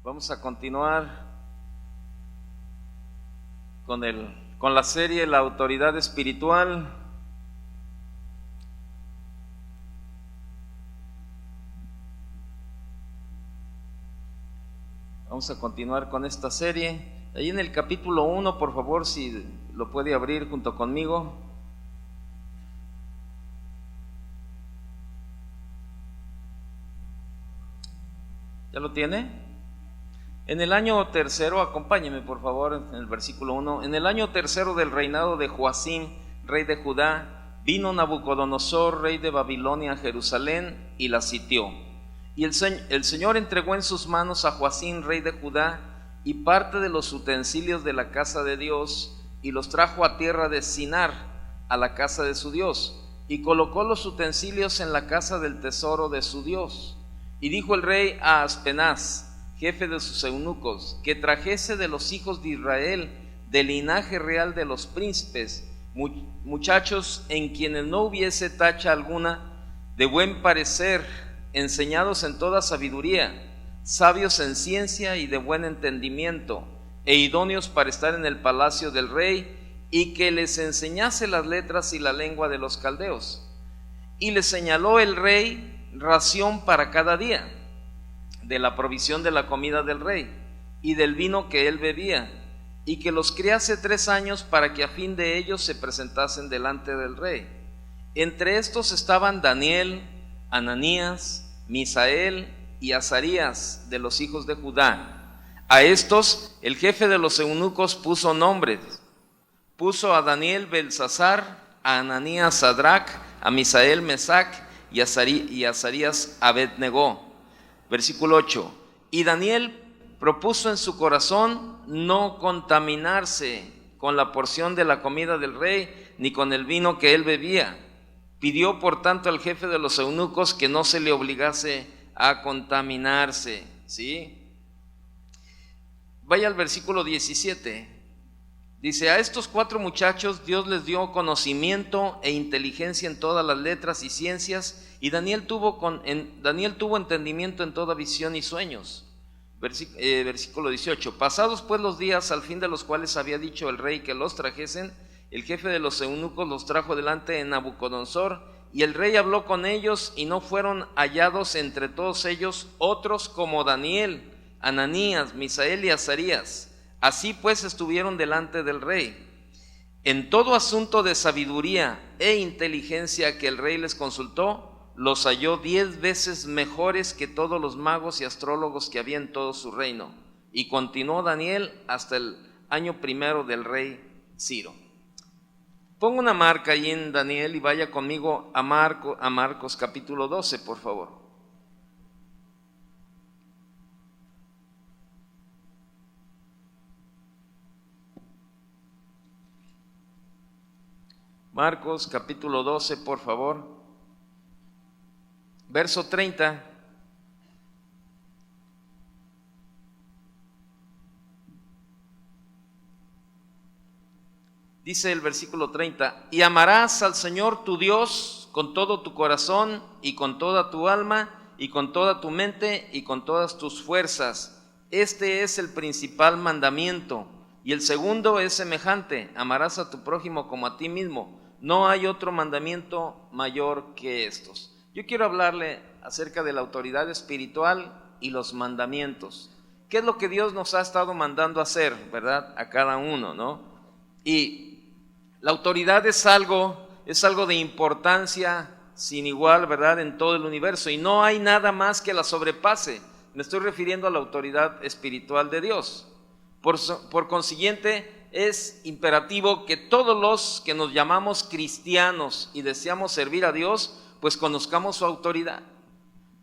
Vamos a continuar con la serie La Autoridad Espiritual. Vamos a continuar con esta serie. Ahí en el capítulo 1, por favor, si lo puede abrir junto conmigo. ¿Ya lo tiene? En el año tercero, acompáñeme por favor en el versículo 1. En el año tercero del reinado de Joacim, rey de Judá, vino Nabucodonosor, rey de Babilonia, a Jerusalén y la sitió. Y el Señor entregó en sus manos a Joacim, rey de Judá, y parte de los utensilios de la casa de Dios, y los trajo a tierra de Sinar, a la casa de su Dios, y colocó los utensilios en la casa del tesoro de su Dios. Y dijo el rey a Aspenaz, jefe de sus eunucos, que trajese de los hijos de Israel, del linaje real de los príncipes, muchachos en quienes no hubiese tacha alguna, de buen parecer, enseñados en toda sabiduría, sabios en ciencia y de buen entendimiento, e idóneos para estar en el palacio del rey, y que les enseñase las letras y la lengua de los caldeos. Y les señaló el rey ración para cada día, de la provisión de la comida del rey, y del vino que él bebía, y que los criase 3 años para que a fin de ellos se presentasen delante del rey. Entre estos estaban Daniel, Ananías, Misael y Azarías, de los hijos de Judá. A estos el jefe de los eunucos puso nombres. Puso a Daniel Belsasar, a Ananías Sadrac, a Misael Mesac y a Azarías Abednego. Versículo 8. Y Daniel propuso en su corazón no contaminarse con la porción de la comida del rey, ni con el vino que él bebía. Pidió por tanto al jefe de los eunucos que no se le obligase a contaminarse. ¿Sí? Vaya al versículo 17. Dice: a estos 4 muchachos Dios les dio conocimiento e inteligencia en todas las letras y ciencias, y Daniel tuvo entendimiento en toda visión y sueños. Versículo 18. Pasados pues los días, al fin de los cuales había dicho el rey que los trajesen, el jefe de los eunucos los trajo delante de Nabucodonosor, y el rey habló con ellos, y no fueron hallados entre todos ellos otros como Daniel, Ananías, Misael y Azarías. Así pues estuvieron delante del rey. En todo asunto de sabiduría e inteligencia que el rey les consultó, los halló 10 veces mejores que todos los magos y astrólogos que había en todo su reino. Y continuó Daniel hasta el año 1 del rey Ciro. Ponga una marca ahí en Daniel y vaya conmigo a Marcos capítulo 12, por favor. Marcos capítulo 12, por favor. Verso 30. Dice el versículo 30: y amarás al Señor tu Dios con todo tu corazón y con toda tu alma y con toda tu mente y con todas tus fuerzas. Este es el principal mandamiento. Y el segundo es semejante: amarás a tu prójimo como a ti mismo. No hay otro mandamiento mayor que estos. Yo quiero hablarle acerca de la autoridad espiritual y los mandamientos. ¿Qué es lo que Dios nos ha estado mandando a hacer, verdad? A cada uno, ¿no? Y la autoridad es algo de importancia sin igual, ¿verdad? En todo el universo, y no hay nada más que la sobrepase. Me estoy refiriendo a la autoridad espiritual de Dios. Por consiguiente, es imperativo que todos los que nos llamamos cristianos y deseamos servir a Dios, pues conozcamos su autoridad.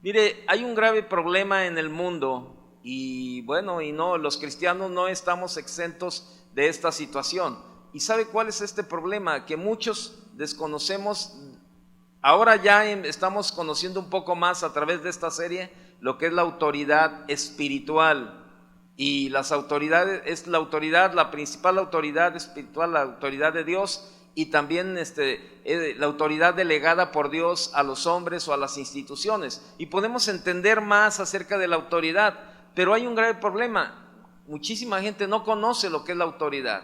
Mire, hay un grave problema en el mundo, y los cristianos no estamos exentos de esta situación. ¿Y sabe cuál es este problema? Que muchos desconocemos. Ahora ya estamos conociendo un poco más a través de esta serie lo que es la autoridad espiritual. Y las autoridades, es la principal autoridad espiritual, la autoridad de Dios, y también la autoridad delegada por Dios a los hombres o a las instituciones. Y podemos entender más acerca de la autoridad pero hay un grave problema. Muchísima gente no conoce lo que es la autoridad,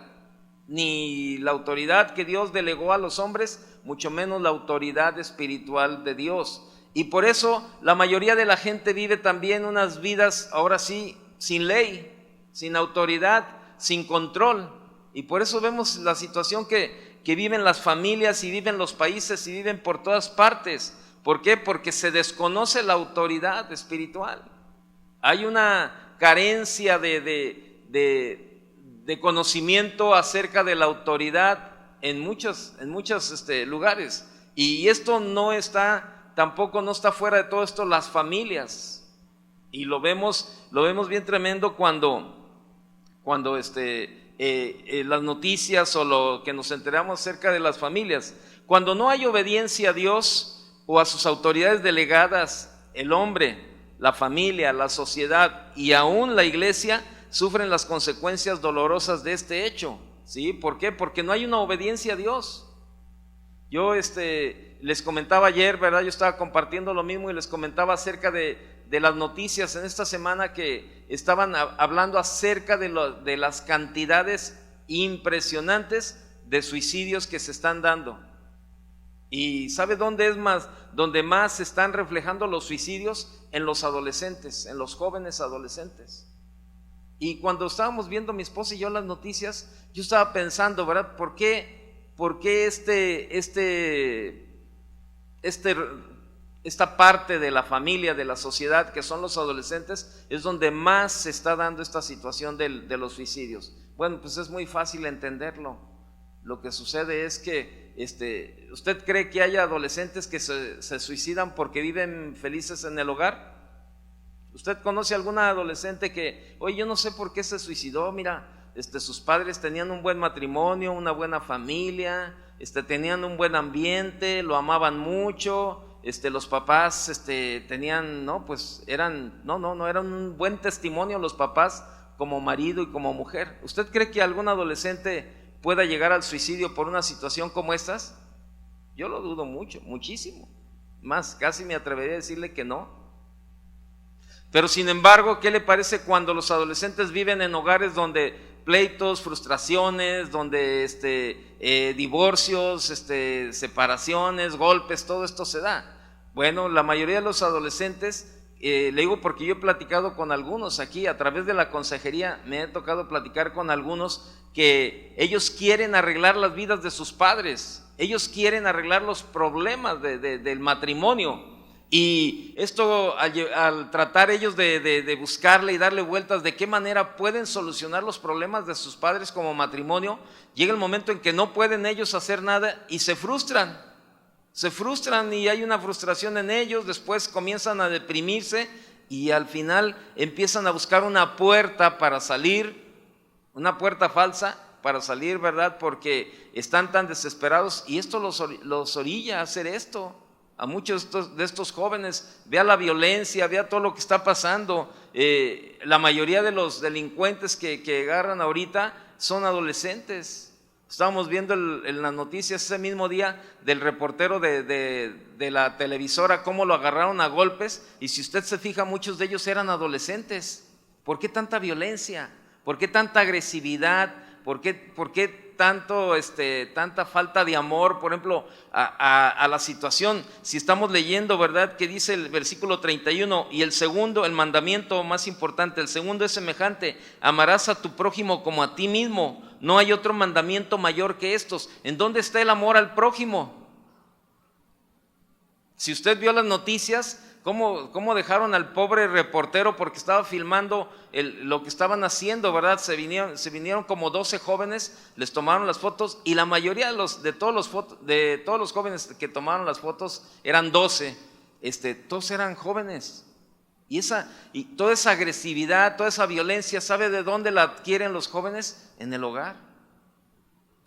ni la autoridad que Dios delegó a los hombres, mucho menos la autoridad espiritual de Dios. Y por eso la mayoría de la gente vive también unas vidas, ahora sí, sin ley, sin autoridad, sin control. Y por eso vemos la situación que viven las familias y viven los países y viven por todas partes. ¿Por qué? Porque se desconoce la autoridad espiritual. Hay una carencia de conocimiento acerca de la autoridad en muchos lugares. Y esto tampoco no está fuera de todo esto las familias. Y lo vemos bien tremendo cuando las noticias o lo que nos enteramos acerca de las familias. Cuando no hay obediencia a Dios o a sus autoridades delegadas, el hombre, la familia, la sociedad y aún la iglesia sufren las consecuencias dolorosas de este hecho. ¿Sí? ¿Por qué? Porque no hay una obediencia a Dios. Yo les comentaba ayer, ¿verdad? Yo estaba compartiendo lo mismo y les comentaba acerca de las noticias en esta semana que estaban hablando acerca de las cantidades impresionantes de suicidios que se están dando. ¿Y sabe dónde donde más se están reflejando los suicidios? En los adolescentes, en los jóvenes adolescentes. Y cuando estábamos viendo mi esposa y yo las noticias, yo estaba pensando, ¿verdad? ¿Por qué esta parte de la familia, de la sociedad, que son los adolescentes, es donde más se está dando esta situación de los suicidios? Bueno, pues es muy fácil entenderlo. Lo que sucede es que ¿usted cree que haya adolescentes que se suicidan porque viven felices en el hogar? ¿Usted conoce alguna adolescente que, oye, yo no sé por qué se suicidó? Mira, sus padres tenían un buen matrimonio, una buena familia, tenían un buen ambiente, lo amaban mucho, los papás tenían, eran un buen testimonio los papás como marido y como mujer. ¿Usted cree que algún adolescente pueda llegar al suicidio por una situación como estas? Yo lo dudo mucho, muchísimo. Más, casi me atrevería a decirle que no. Pero sin embargo, ¿qué le parece cuando los adolescentes viven en hogares donde pleitos, frustraciones, donde divorcios, separaciones, golpes, todo esto se da? Bueno, la mayoría de los adolescentes, le digo porque yo he platicado con algunos aquí, a través de la consejería me he tocado platicar con algunos que ellos quieren arreglar las vidas de sus padres, ellos quieren arreglar los problemas del matrimonio. Y esto al tratar ellos de buscarle y darle vueltas de qué manera pueden solucionar los problemas de sus padres como matrimonio, llega el momento en que no pueden ellos hacer nada y se frustran y hay una frustración en ellos, después comienzan a deprimirse y al final empiezan a buscar una puerta para salir, una puerta falsa para salir, ¿verdad? Porque están tan desesperados y esto los orilla a hacer esto. A muchos de estos jóvenes, vea la violencia, vea todo lo que está pasando. La mayoría de los delincuentes que agarran ahorita son adolescentes. Estábamos viendo en las noticias ese mismo día del reportero de la televisora, cómo lo agarraron a golpes, y si usted se fija, muchos de ellos eran adolescentes. ¿Por qué tanta violencia? ¿Por qué tanta agresividad? ¿Por qué tanta falta de amor, por ejemplo, a la situación? Si estamos leyendo, ¿verdad?, que dice el versículo 31, y el segundo, el mandamiento más importante, el segundo es semejante: amarás a tu prójimo como a ti mismo. No hay otro mandamiento mayor que estos. ¿En dónde está el amor al prójimo? Si usted vio las noticias, ¿cómo dejaron al pobre reportero porque estaba filmando lo que estaban haciendo, ¿verdad? Se vinieron como 12 jóvenes, les tomaron las fotos, y la mayoría de todos los jóvenes que tomaron las fotos eran 12, todos eran jóvenes. Y toda esa agresividad, toda esa violencia, ¿sabe de dónde la adquieren los jóvenes? En el hogar.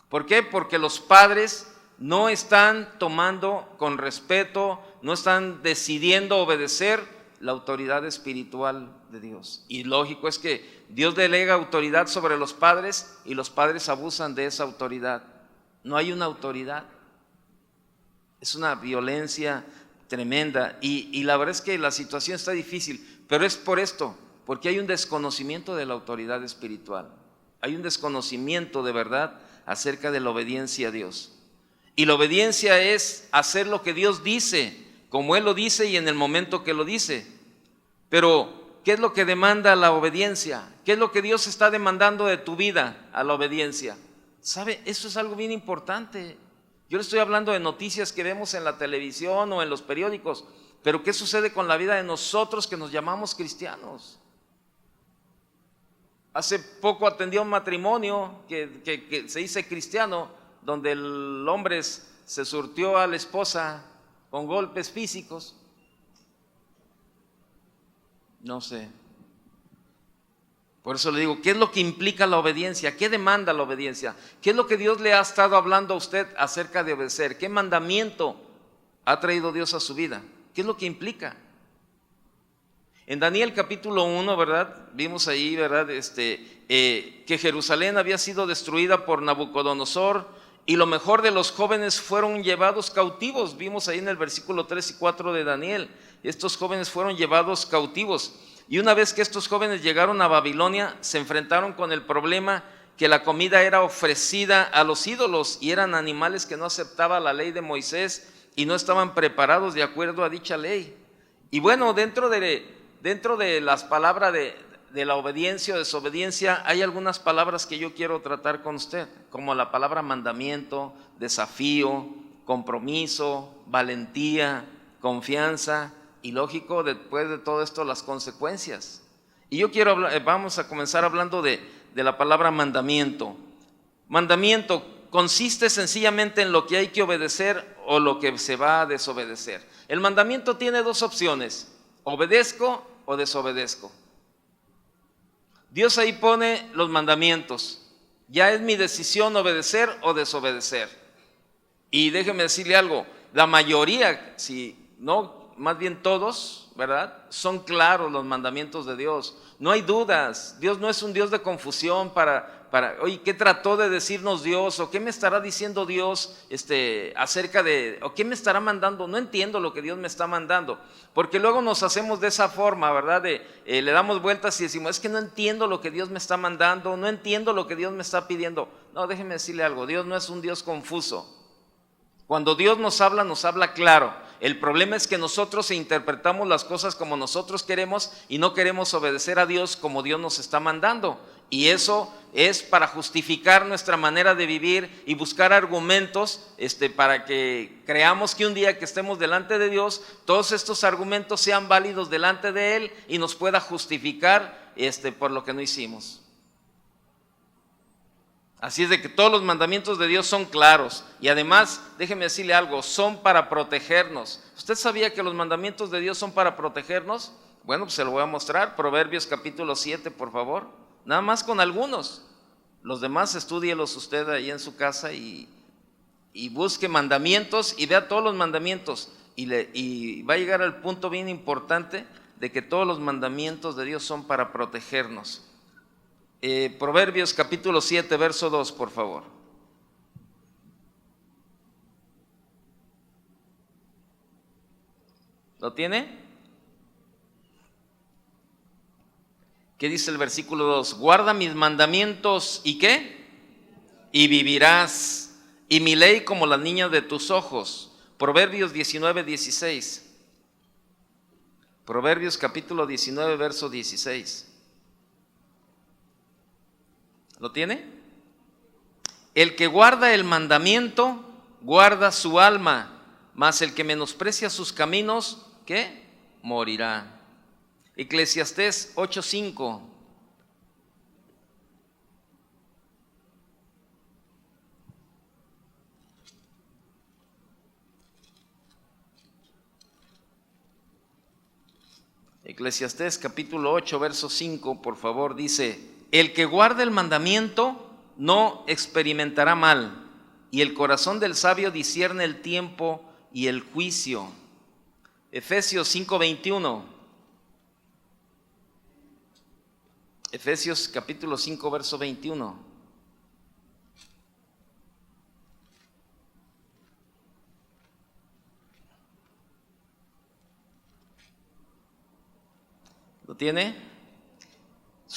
¿Por qué? Porque los padres no están tomando con respeto, no están decidiendo obedecer la autoridad espiritual de Dios. Y lógico es que Dios delega autoridad sobre los padres y los padres abusan de esa autoridad. No hay una autoridad, es una violencia tremenda, y la verdad es que la situación está difícil, pero es por esto, Porque hay un desconocimiento de la autoridad espiritual. Hay un desconocimiento de verdad acerca de la obediencia a Dios. Y la obediencia es hacer lo que Dios dice, como Él lo dice y en el momento que lo dice. Pero, ¿qué es lo que demanda la obediencia? ¿Qué es lo que Dios está demandando de tu vida a la obediencia? ¿Sabe? Eso es algo bien importante. Yo le estoy hablando de noticias que vemos en la televisión o en los periódicos, pero ¿qué sucede con la vida de nosotros que nos llamamos cristianos? Hace poco atendí a un matrimonio que se dice cristiano, donde el hombre se surtió a la esposa con golpes físicos. No sé. Por eso le digo, ¿qué es lo que implica la obediencia? ¿Qué demanda la obediencia? ¿Qué es lo que Dios le ha estado hablando a usted acerca de obedecer? ¿Qué mandamiento ha traído Dios a su vida? ¿Qué es lo que implica? En Daniel capítulo 1, ¿verdad? Vimos ahí, ¿verdad? Que Jerusalén había sido destruida por Nabucodonosor y lo mejor de los jóvenes fueron llevados cautivos. Vimos ahí en el versículo 3 y 4 de Daniel. Estos jóvenes fueron llevados cautivos. Y una vez que estos jóvenes llegaron a Babilonia, se enfrentaron con el problema que la comida era ofrecida a los ídolos y eran animales que no aceptaba la ley de Moisés y no estaban preparados de acuerdo a dicha ley. Y bueno, dentro de las palabras de la obediencia o desobediencia, hay algunas palabras que yo quiero tratar con usted, como la palabra mandamiento, desafío, compromiso, valentía, confianza y lógico, después de todo esto, las consecuencias. Y yo quiero vamos a comenzar hablando de la palabra mandamiento. Mandamiento consiste sencillamente en lo que hay que obedecer o lo que se va a desobedecer. El mandamiento tiene dos opciones: obedezco o desobedezco. Dios ahí pone los mandamientos. Ya es mi decisión obedecer o desobedecer. Y déjeme decirle algo, la mayoría, si no, más bien todos, ¿verdad? Son claros los mandamientos de Dios. No hay dudas. Dios no es un Dios de confusión oye, ¿qué trató de decirnos Dios? ¿O qué me estará diciendo Dios acerca de, o qué me estará mandando? No entiendo lo que Dios me está mandando. Porque luego nos hacemos de esa forma, ¿verdad? Le damos vueltas y decimos, es que no entiendo lo que Dios me está mandando, no entiendo lo que Dios me está pidiendo. No, déjeme decirle algo, Dios no es un Dios confuso. Cuando Dios nos habla claro. El problema es que nosotros interpretamos las cosas como nosotros queremos y no queremos obedecer a Dios como Dios nos está mandando. Y eso es para justificar nuestra manera de vivir y buscar argumentos para que creamos que un día que estemos delante de Dios, todos estos argumentos sean válidos delante de Él y nos pueda justificar por lo que no hicimos. Así es de que todos los mandamientos de Dios son claros y además, déjeme decirle algo, son para protegernos. ¿Usted sabía que los mandamientos de Dios son para protegernos? Bueno, pues se lo voy a mostrar. Proverbios capítulo 7, por favor. Nada más con algunos. Los demás estúdielos usted ahí en su casa y busque mandamientos y vea todos los mandamientos. Y va a llegar al punto bien importante de que todos los mandamientos de Dios son para protegernos. Proverbios capítulo 7, verso 2, por favor. ¿Lo tiene? ¿Qué dice el versículo 2? Guarda mis mandamientos ¿y qué? Y vivirás, y mi ley como la niña de tus ojos. Proverbios 19, 16. Proverbios capítulo 19, verso 16. ¿Lo tiene? El que guarda el mandamiento, guarda su alma, mas el que menosprecia sus caminos, ¿qué? Morirá. Eclesiastés 8:5. Eclesiastés capítulo 8, verso 5, por favor, dice: el que guarda el mandamiento no experimentará mal, y el corazón del sabio discierne el tiempo y el juicio. Efesios 5:21. Efesios capítulo 5, verso 21. ¿Lo tiene?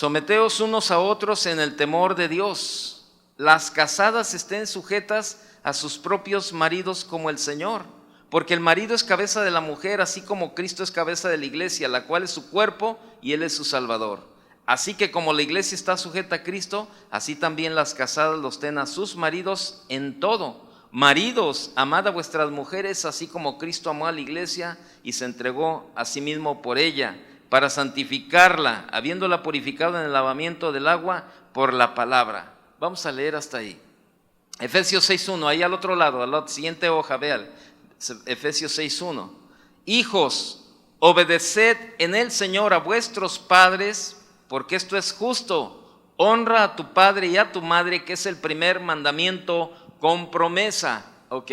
Someteos unos a otros en el temor de Dios. Las casadas estén sujetas a sus propios maridos como el Señor, porque el marido es cabeza de la mujer, así como Cristo es cabeza de la iglesia, la cual es su cuerpo y Él es su Salvador. Así que como la iglesia está sujeta a Cristo, así también las casadas los den a sus maridos en todo. Maridos, amad a vuestras mujeres, así como Cristo amó a la iglesia y se entregó a sí mismo por ella, para santificarla, habiéndola purificado en el lavamiento del agua por la palabra. Vamos a leer hasta ahí. Efesios 6.1, ahí al otro lado, a la siguiente hoja, vean. Efesios 6.1. Hijos, obedeced en el Señor a vuestros padres, porque esto es justo. Honra a tu padre y a tu madre, que es el primer mandamiento con promesa. Ok,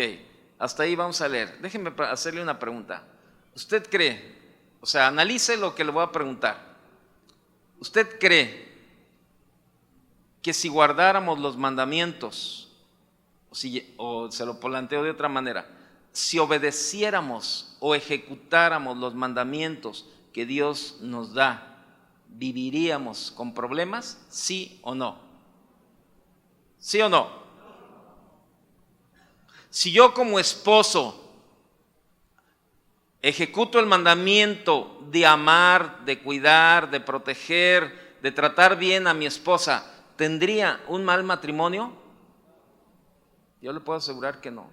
hasta ahí vamos a leer. Déjenme hacerle una pregunta. ¿Usted cree, o sea, analice lo que le voy a preguntar? ¿Usted cree que si guardáramos los mandamientos, o se lo planteo de otra manera, si obedeciéramos o ejecutáramos los mandamientos que Dios nos da, viviríamos con problemas? ¿Sí o no? ¿Sí o no? Si yo como esposo ejecuto el mandamiento de amar, de cuidar, de proteger, de tratar bien a mi esposa, ¿tendría un mal matrimonio? Yo le puedo asegurar que no.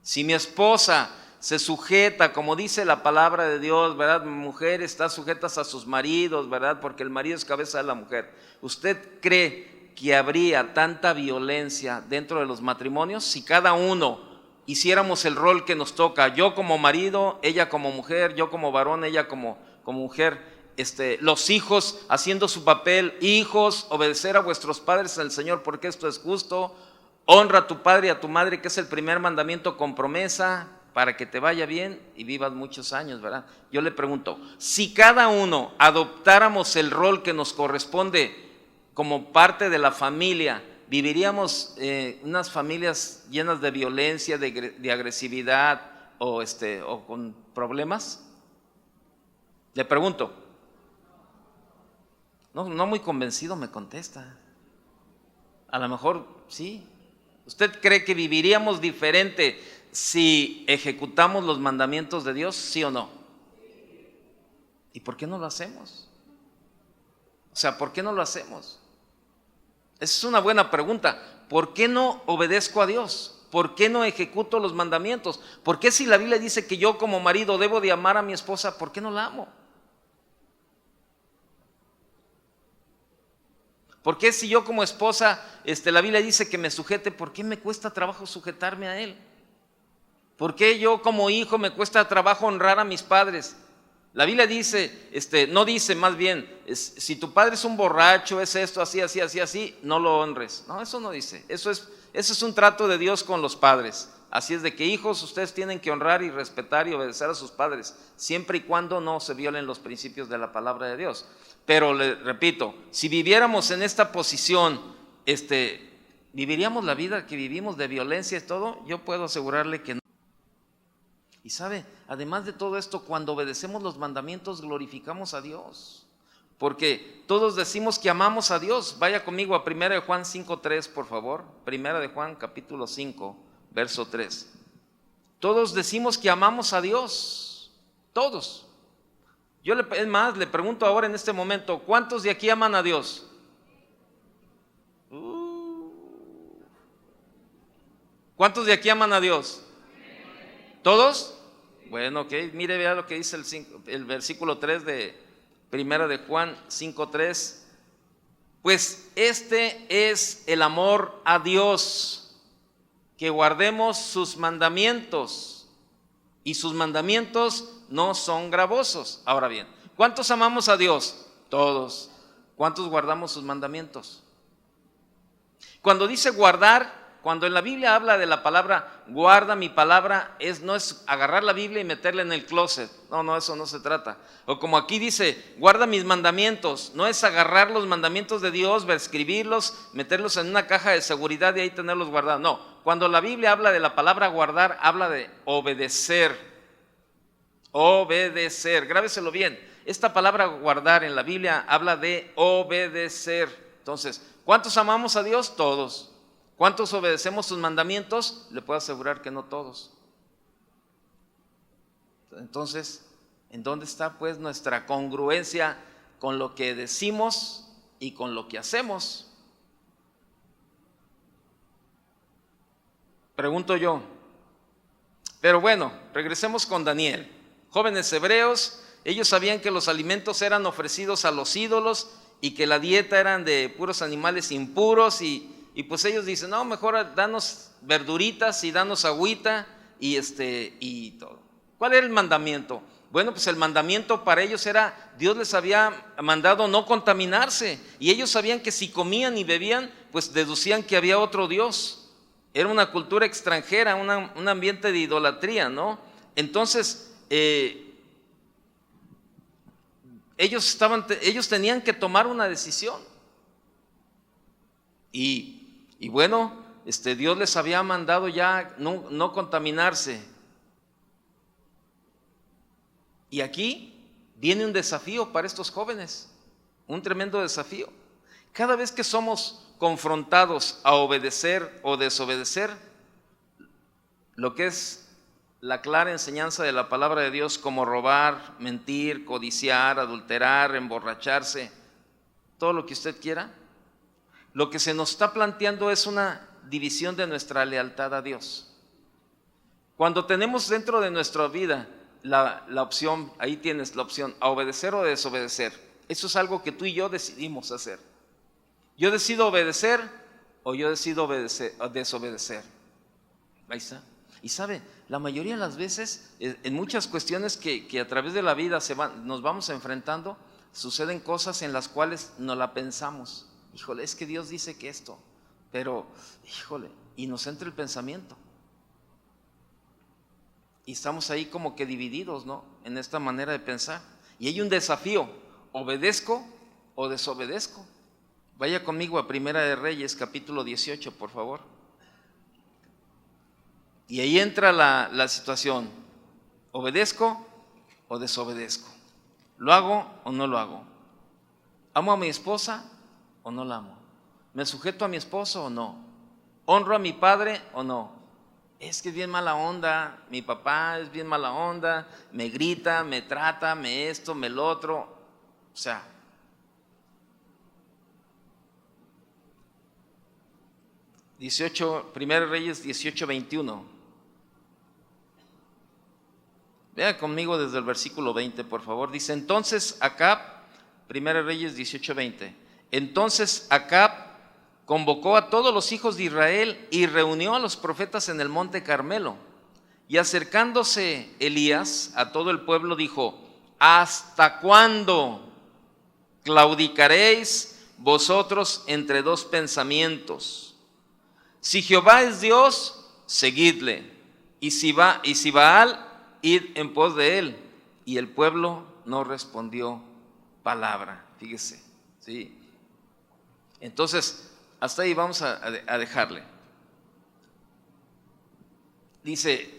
Si mi esposa se sujeta, como dice la palabra de Dios, ¿verdad? Mujeres están sujetas a sus maridos, ¿verdad? Porque el marido es cabeza de la mujer. ¿Usted cree que habría tanta violencia dentro de los matrimonios si cada uno hiciéramos el rol que nos toca? Yo como marido, ella como mujer, yo como varón, ella como mujer. Los hijos haciendo su papel. Hijos, obedecer a vuestros padres en el Señor, porque esto es justo. Honra a tu padre y a tu madre, que es el primer mandamiento con promesa, para que te vaya bien y vivas muchos años, ¿verdad? Yo le pregunto, si cada uno adoptáramos el rol que nos corresponde como parte de la familia, ¿viviríamos unas familias llenas de violencia, de agresividad o con problemas? Le pregunto. No muy convencido me contesta. A lo mejor sí. ¿Usted cree que viviríamos diferente si ejecutamos los mandamientos de Dios? ¿Sí o no? ¿Y por qué no lo hacemos? O sea, ¿por qué no lo hacemos? Esa es una buena pregunta. ¿Por qué no obedezco a Dios? ¿Por qué no ejecuto los mandamientos? ¿Por qué si la Biblia dice que yo como marido debo de amar a mi esposa, por qué no la amo? ¿Por qué si yo como esposa, la Biblia dice que me sujete, por qué me cuesta trabajo sujetarme a él? ¿Por qué yo como hijo me cuesta trabajo honrar a mis padres? La Biblia dice, no dice más bien, si tu padre es un borracho, es esto, así, así, así, así, no lo honres. No, eso no dice. Eso es un trato de Dios con los padres. Así es de que hijos, ustedes tienen que honrar y respetar y obedecer a sus padres, siempre y cuando no se violen los principios de la palabra de Dios. Pero le repito, si viviéramos en esta posición, ¿viviríamos la vida que vivimos de violencia y todo? Yo puedo asegurarle que no. Y sabe, además de todo esto, cuando obedecemos los mandamientos glorificamos a Dios, porque todos decimos que amamos a Dios. Vaya conmigo a 1 de Juan 5:3, por favor. 1 de Juan capítulo 5, verso 3. Todos decimos que amamos a Dios, todos. Es más, le pregunto ahora en este momento, ¿cuántos de aquí aman a Dios? ¿Cuántos de aquí aman a Dios? ¿Todos? Bueno, ok, mire, vea lo que dice el versículo 3 de 1 de Juan 5:3. Pues este es el amor a Dios, que guardemos sus mandamientos, y sus mandamientos no son gravosos. Ahora bien, ¿cuántos amamos a Dios? Todos. ¿Cuántos guardamos sus mandamientos? Cuando dice guardar, cuando en la Biblia habla de la palabra guarda mi palabra, no es agarrar la Biblia y meterla en el closet. No, eso no se trata. O como aquí dice, guarda mis mandamientos, no es agarrar los mandamientos de Dios, escribirlos, meterlos en una caja de seguridad y ahí tenerlos guardados. No, cuando la Biblia habla de la palabra guardar, habla de obedecer. Obedecer, grábeselo bien. esta palabra guardar en la Biblia habla de obedecer. Entonces, ¿cuántos amamos a Dios? Todos. ¿Cuántos obedecemos sus mandamientos? Le puedo asegurar que no todos. Entonces, ¿en dónde está pues nuestra congruencia con lo que decimos y con lo que hacemos? Pregunto yo. Pero bueno, regresemos con Daniel. Jóvenes hebreos, ellos sabían que los alimentos eran ofrecidos a los ídolos y que la dieta eran de puros animales impuros y pues ellos dicen, no, mejor danos verduritas y danos agüita y todo. ¿Cuál era el mandamiento? Bueno, pues el mandamiento para ellos era, Dios les había mandado no contaminarse y ellos sabían que si comían y bebían, pues deducían que había otro Dios. Era una cultura extranjera, un ambiente de idolatría, ¿no? Entonces, ellos tenían que tomar una decisión. Y bueno, Dios les había mandado ya no contaminarse. Y aquí viene un desafío para estos jóvenes, un tremendo desafío. Cada vez que somos confrontados a obedecer o desobedecer, lo que es la clara enseñanza de la palabra de Dios, como robar, mentir, codiciar, adulterar, emborracharse, todo lo que usted quiera, lo que se nos está planteando es una división de nuestra lealtad a Dios. Cuando tenemos dentro de nuestra vida la opción, ahí tienes la opción, a obedecer o desobedecer, eso es algo que tú y yo decidimos hacer. Yo decido obedecer o yo decido desobedecer. Ahí está. Y sabe, la mayoría de las veces, en muchas cuestiones que a través de la vida nos vamos enfrentando, suceden cosas en las cuales no la pensamos. Híjole, es que Dios dice que esto, pero, híjole, y nos entra el pensamiento. Y estamos ahí como que divididos, ¿no? En esta manera de pensar. Y hay un desafío, ¿obedezco o desobedezco? Vaya conmigo a Primera de Reyes, capítulo 18, por favor. Y ahí entra la situación, ¿obedezco o desobedezco? ¿Lo hago o no lo hago? ¿Amo a mi esposa o no la amo? ¿Me sujeto a mi esposo o no? ¿Honro a mi padre o no? Es que es bien mala onda, mi papá es bien mala onda, me grita, me trata, me esto, me lo otro. O sea, Primera Reyes 18:21. Vea conmigo desde el versículo 20, por favor. Dice, entonces Acab, Primera Reyes 18:20. Entonces Acab convocó a todos los hijos de Israel y reunió a los profetas en el monte Carmelo. Y acercándose Elías a todo el pueblo dijo, ¿hasta cuándo claudicaréis vosotros entre dos pensamientos? Si Jehová es Dios, seguidle, y si Baal, id en pos de él. Y el pueblo no respondió palabra. Fíjese, ¿sí? Entonces, hasta ahí vamos a dejarle. Dice,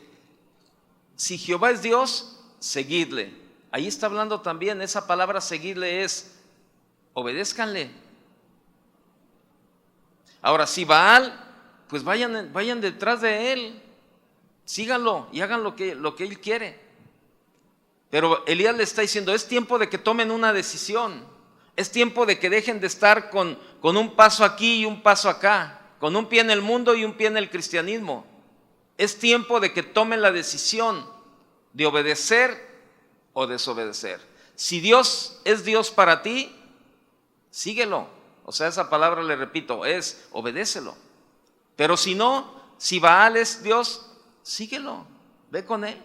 si Jehová es Dios, seguidle. Ahí está hablando también, esa palabra seguidle es, obedézcanle. Ahora, si Baal, pues vayan detrás de él, síganlo y hagan lo que él quiere. Pero Elías le está diciendo, es tiempo de que tomen una decisión, es tiempo de que dejen de estar con un paso aquí y un paso acá, con un pie en el mundo y un pie en el cristianismo. Es tiempo de que tomen la decisión de obedecer o desobedecer. Si Dios es Dios para ti, síguelo. O sea, esa palabra, le repito, es obedécelo. Pero si no, si Baal es Dios, síguelo, ve con él.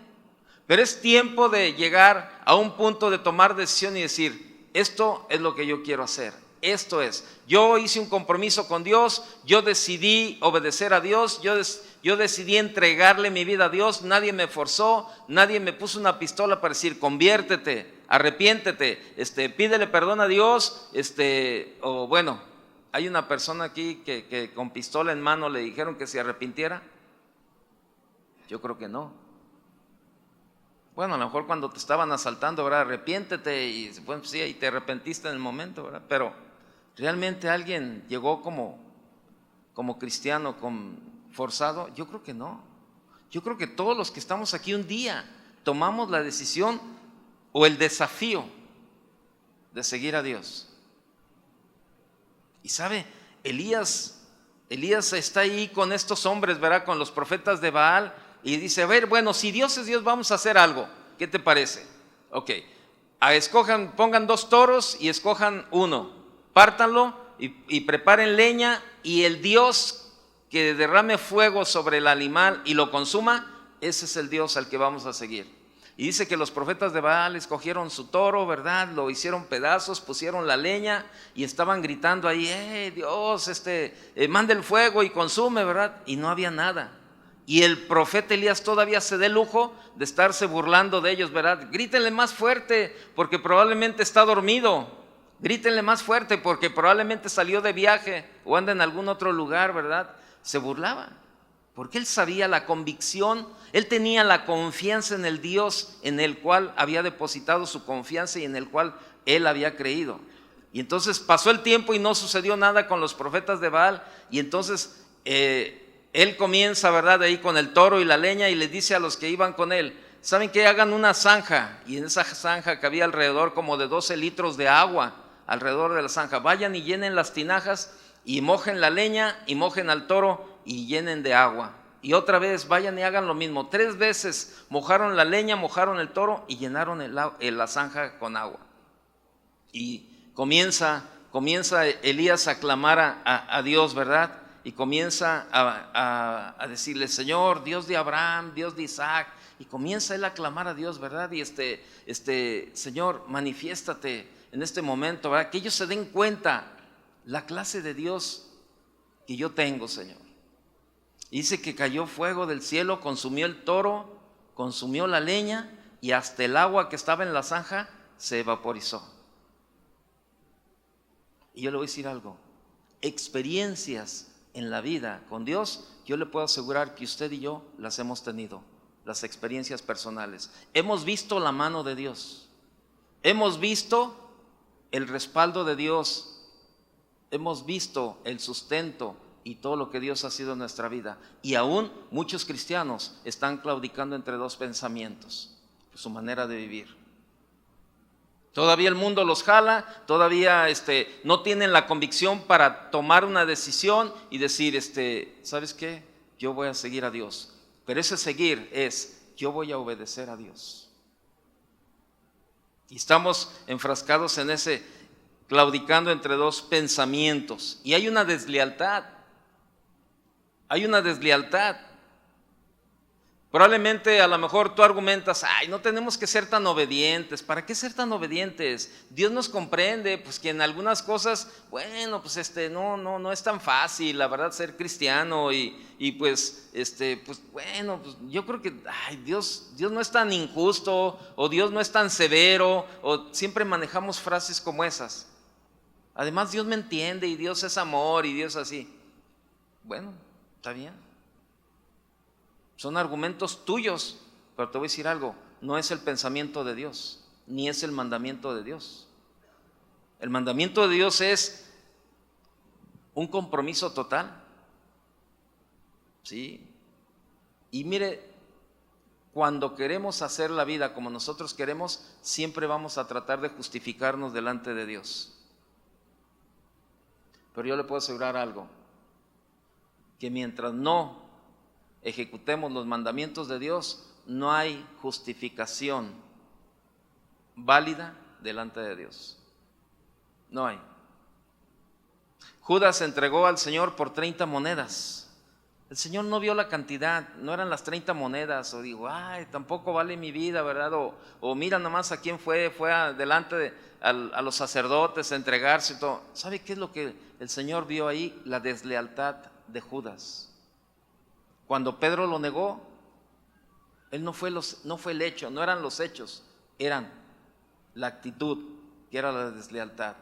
Pero es tiempo de llegar a un punto de tomar decisión y decir, esto es lo que yo quiero hacer, esto es. Yo hice un compromiso con Dios, yo decidí obedecer a Dios, yo decidí entregarle mi vida a Dios, nadie me forzó, nadie me puso una pistola para decir, conviértete, arrepiéntete, pídele perdón a Dios, o bueno, hay una persona aquí que con pistola en mano le dijeron que se arrepintiera. Yo creo que no. Bueno, a lo mejor cuando te estaban asaltando, ¿verdad? Arrepiéntete, y bueno, sí, y te arrepentiste en el momento, ¿verdad? Pero ¿realmente alguien llegó como cristiano forzado? Yo creo que no. Yo creo que todos los que estamos aquí un día tomamos la decisión o el desafío de seguir a Dios. Y sabe, Elías está ahí con estos hombres, ¿verdad? Con los profetas de Baal, y dice, a ver, bueno, si Dios es Dios, vamos a hacer algo. ¿Qué te parece? Ok, pongan 2 toros y escojan uno, pártanlo y preparen leña, y el Dios que derrame fuego sobre el animal y lo consuma, ese es el Dios al que vamos a seguir. Y dice que los profetas de Baal escogieron su toro, ¿verdad? Lo hicieron pedazos, pusieron la leña y estaban gritando ahí, Dios, manda el fuego y consume, ¿verdad? Y no había nada. Y el profeta Elías todavía se da el lujo de estarse burlando de ellos, ¿verdad? Grítenle más fuerte porque probablemente está dormido. Grítenle más fuerte porque probablemente salió de viaje o anda en algún otro lugar, ¿verdad? Se burlaba. Porque él sabía la convicción, él tenía la confianza en el Dios en el cual había depositado su confianza y en el cual él había creído. Y entonces pasó el tiempo y no sucedió nada con los profetas de Baal. Y entonces él comienza, ¿verdad?, ahí con el toro y la leña, y les dice a los que iban con él, ¿saben qué? Hagan una zanja. Y en esa zanja que había alrededor como de 12 litros de agua alrededor de la zanja. Vayan y llenen las tinajas y mojen la leña y mojen al toro y llenen de agua. Y otra vez vayan y hagan lo mismo. 3 veces mojaron la leña, mojaron el toro y llenaron la zanja con agua. Y comienza Elías a clamar a Dios, ¿verdad? Y comienza a decirle, Señor, Dios de Abraham, Dios de Isaac. Y comienza él a clamar a Dios, ¿verdad? Y Señor, manifiéstate en este momento, ¿verdad? Que ellos se den cuenta la clase de Dios que yo tengo, Señor. Y dice que cayó fuego del cielo, consumió el toro, consumió la leña, y hasta el agua que estaba en la zanja se vaporizó. Y yo le voy a decir algo, experiencias en la vida con Dios, yo le puedo asegurar que usted y yo las hemos tenido, las experiencias personales. Hemos visto la mano de Dios, hemos visto el respaldo de Dios, hemos visto el sustento y todo lo que Dios ha sido en nuestra vida. Y aún muchos cristianos están claudicando entre 2 pensamientos, su manera de vivir. Todavía el mundo los jala, todavía no tienen la convicción para tomar una decisión y decir, ¿sabes qué? Yo voy a seguir a Dios. Pero ese seguir es, yo voy a obedecer a Dios. Y estamos enfrascados en ese, claudicando entre 2 pensamientos. Y hay una deslealtad. Probablemente a lo mejor tú argumentas, no tenemos que ser tan obedientes. ¿Para qué ser tan obedientes? Dios nos comprende, pues que en algunas cosas, bueno, pues no es tan fácil, la verdad, ser cristiano y pues bueno, pues yo creo que Dios no es tan injusto, o Dios no es tan severo, o siempre manejamos frases como esas. Además, Dios me entiende y Dios es amor y Dios así. Bueno, está bien. Son argumentos tuyos, pero te voy a decir algo, no es el pensamiento de Dios, ni es el mandamiento de Dios. El mandamiento de Dios es un compromiso total. ¿Sí? Y mire, cuando queremos hacer la vida como nosotros queremos, siempre vamos a tratar de justificarnos delante de Dios. Pero yo le puedo asegurar algo, que mientras no ejecutemos los mandamientos de Dios, no hay justificación válida delante de Dios. No hay. Judas entregó al Señor por 30 monedas. El Señor no vio la cantidad, no eran las 30 monedas, o digo, tampoco vale mi vida, ¿verdad? O mira nomás a quién fue delante a los sacerdotes a entregarse y todo. ¿Sabe qué es lo que el Señor vio ahí? La deslealtad de Judas. Cuando Pedro lo negó, él no fue el hecho, no eran los hechos, eran la actitud, que era la deslealtad.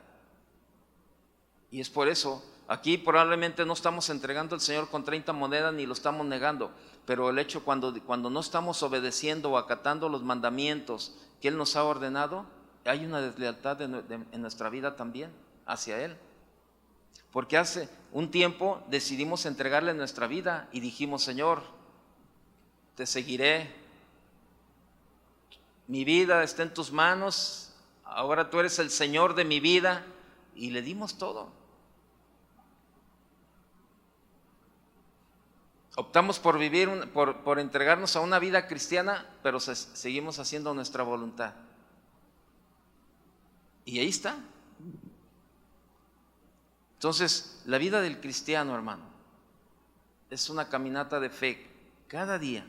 Y es por eso Aquí probablemente no estamos entregando al Señor con 30 monedas ni lo estamos negando, pero el hecho cuando no estamos obedeciendo o acatando los mandamientos que Él nos ha ordenado, hay una deslealtad en nuestra vida también hacia Él. Porque hace un tiempo decidimos entregarle nuestra vida y dijimos: Señor, te seguiré, mi vida está en tus manos, ahora tú eres el Señor de mi vida, y le dimos todo. Optamos por vivir, por entregarnos a una vida cristiana, pero seguimos haciendo nuestra voluntad. Y ahí está. Entonces, la vida del cristiano, hermano, es una caminata de fe, cada día,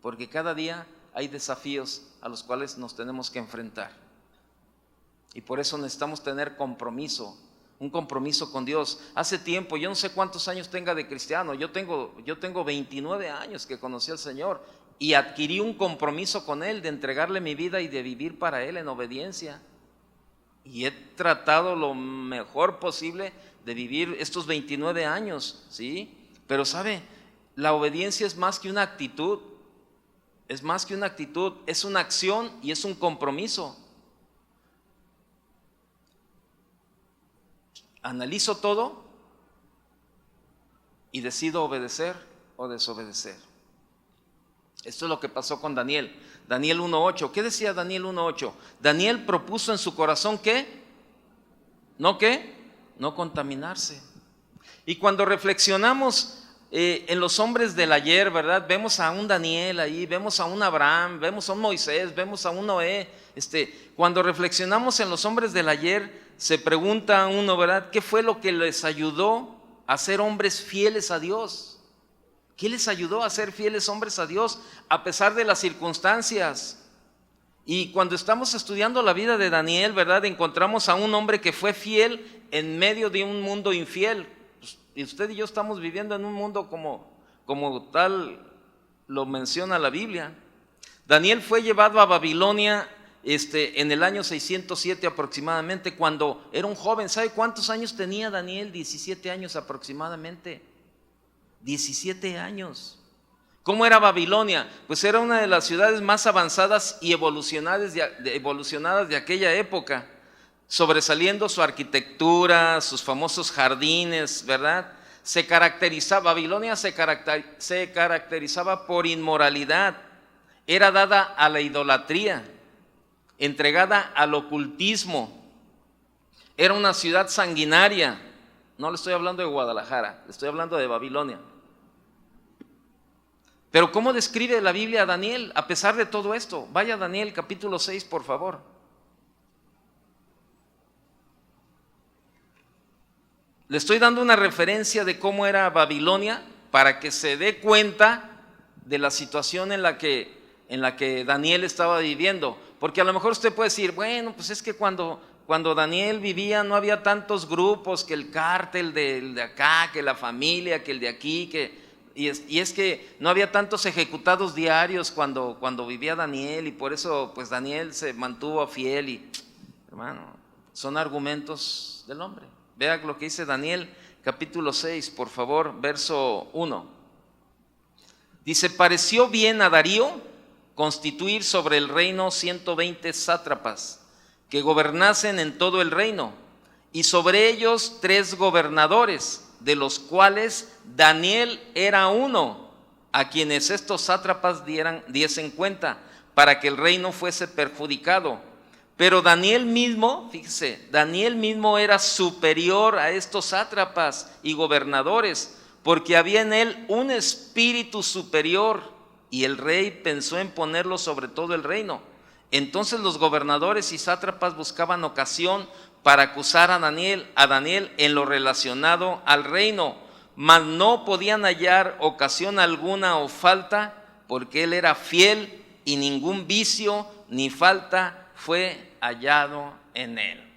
porque cada día hay desafíos a los cuales nos tenemos que enfrentar. Y por eso necesitamos tener compromiso, un compromiso con Dios. Hace tiempo, yo no sé cuántos años tenga de cristiano, yo tengo 29 años que conocí al Señor y adquirí un compromiso con Él de entregarle mi vida y de vivir para Él en obediencia. Y he tratado lo mejor posible de vivir estos 29 años, ¿sí? Pero ¿sabe? La obediencia es más que una actitud, es una acción y es un compromiso. Analizo todo y decido obedecer o desobedecer. Esto es lo que pasó con Daniel. Daniel 1:8. ¿Qué decía Daniel 1:8? Daniel propuso en su corazón ¿qué? No contaminarse. Y cuando reflexionamos en los hombres del ayer, ¿verdad? Vemos a un Daniel ahí, vemos a un Abraham, vemos a un Moisés, vemos a un Noé. Cuando reflexionamos en los hombres del ayer, se pregunta uno, ¿verdad? ¿Qué fue lo que les ayudó a ser hombres fieles a Dios? ¿Qué les ayudó a ser fieles hombres a Dios a pesar de las circunstancias? Y cuando estamos estudiando la vida de Daniel, ¿verdad? Encontramos a un hombre que fue fiel en medio de un mundo infiel. Y usted y yo estamos viviendo en un mundo como tal lo menciona la Biblia. Daniel fue llevado a Babilonia en el año 607 aproximadamente, cuando era un joven. ¿Sabe cuántos años tenía Daniel? 17 años aproximadamente. 17 años. ¿Cómo era Babilonia? Pues era una de las ciudades más avanzadas y evolucionadas de aquella época, sobresaliendo su arquitectura, sus famosos jardines, ¿verdad? Babilonia se caracterizaba por inmoralidad, era dada a la idolatría, entregada al ocultismo, era una ciudad sanguinaria. No le estoy hablando de Guadalajara, le estoy hablando de Babilonia. Pero ¿cómo describe la Biblia a Daniel a pesar de todo esto? Vaya a Daniel capítulo 6, por favor. Le estoy dando una referencia de cómo era Babilonia para que se dé cuenta de la situación en la que Daniel estaba viviendo. Porque a lo mejor usted puede decir, bueno, pues es que cuando Daniel vivía no había tantos grupos, que el cártel de acá, que la familia, que el de aquí, y es que no había tantos ejecutados diarios cuando vivía Daniel, y por eso pues Daniel se mantuvo fiel. Hermano, son argumentos del hombre. Vea lo que dice Daniel capítulo 6, por favor, verso 1. Dice: pareció bien a Darío constituir sobre el reino 120 sátrapas que gobernasen en todo el reino, y sobre ellos 3 gobernadores, de los cuales Daniel era uno, a quienes estos sátrapas diesen cuenta, para que el reino fuese perjudicado. Pero Daniel mismo, fíjese, Daniel mismo era superior a estos sátrapas y gobernadores, porque había en él un espíritu superior, y el rey pensó en ponerlo sobre todo el reino. Entonces los gobernadores y sátrapas buscaban ocasión para acusar a Daniel en lo relacionado al reino, mas no podían hallar ocasión alguna o falta, porque él era fiel y ningún vicio ni falta fue hallado en él.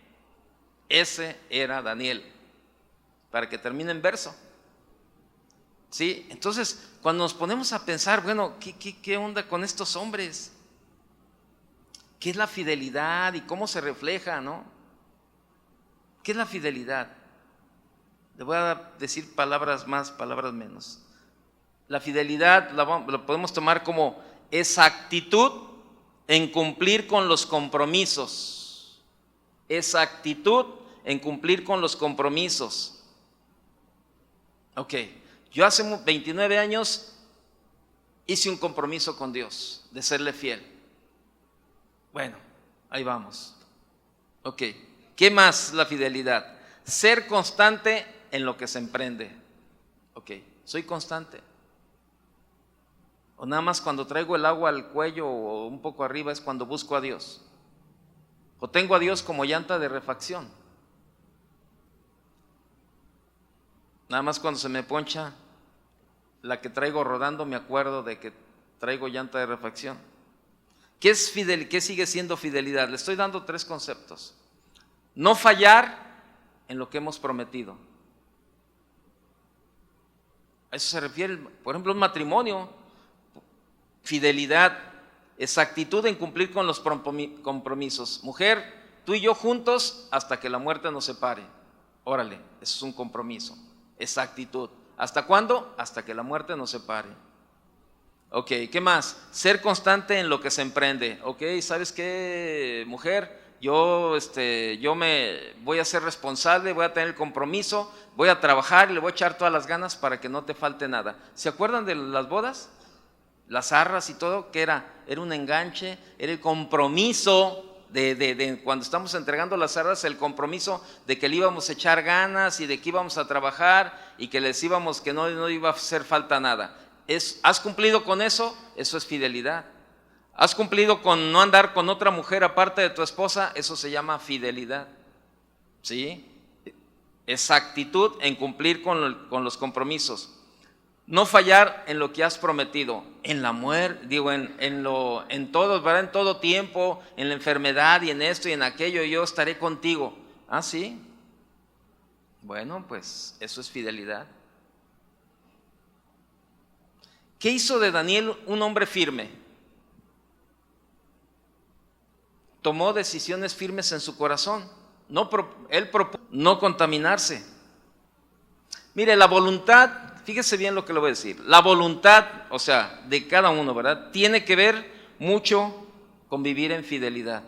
Ese era Daniel. Para que termine en verso. ¿Sí? Entonces, cuando nos ponemos a pensar, bueno, ¿qué onda con estos hombres? ¿Qué es la fidelidad y cómo se refleja, no? ¿Qué es la fidelidad? Le voy a decir palabras más, palabras menos. La fidelidad la podemos tomar como esa actitud en cumplir con los compromisos. Esa actitud en cumplir con los compromisos. Ok, yo hace 29 años hice un compromiso con Dios de serle fiel. Bueno, ahí vamos. Ok, ¿qué más la fidelidad? Ser constante en lo que se emprende. Ok, soy constante. O nada más cuando traigo el agua al cuello o un poco arriba es cuando busco a Dios. O tengo a Dios como llanta de refacción. Nada más cuando se me poncha la que traigo rodando me acuerdo de que traigo llanta de refacción. ¿Qué sigue siendo fidelidad? Le estoy dando 3 conceptos. No fallar en lo que hemos prometido. A eso se refiere, por ejemplo, un matrimonio. Fidelidad, exactitud en cumplir con los compromisos. Mujer, tú y yo juntos hasta que la muerte nos separe. Órale, eso es un compromiso. Exactitud. ¿Hasta cuándo? Hasta que la muerte nos separe. Ok, ¿qué más? Ser constante en lo que se emprende. Ok, ¿sabes qué, mujer? Yo me voy a ser responsable, voy a tener el compromiso, voy a trabajar y le voy a echar todas las ganas para que no te falte nada. ¿Se acuerdan de las bodas? Las arras y todo, que era un enganche, era el compromiso de cuando estamos entregando las arras, el compromiso de que le íbamos a echar ganas y de que íbamos a trabajar y que les íbamos, que no iba a hacer falta nada. ¿Has cumplido con eso? Eso es fidelidad. ¿Has cumplido con no andar con otra mujer aparte de tu esposa? Eso se llama fidelidad. ¿Sí? Exactitud en cumplir con los compromisos. No fallar en lo que has prometido, en la muerte, en todo, ¿verdad? En todo tiempo, en la enfermedad y en esto y en aquello, yo estaré contigo. ¿Ah, sí? Bueno, pues eso es fidelidad. ¿Qué hizo de Daniel un hombre firme? Tomó decisiones firmes en su corazón. Él propuso no contaminarse. Mire, la voluntad, fíjese bien lo que le voy a decir. La voluntad, o sea, de cada uno, ¿verdad? Tiene que ver mucho con vivir en fidelidad.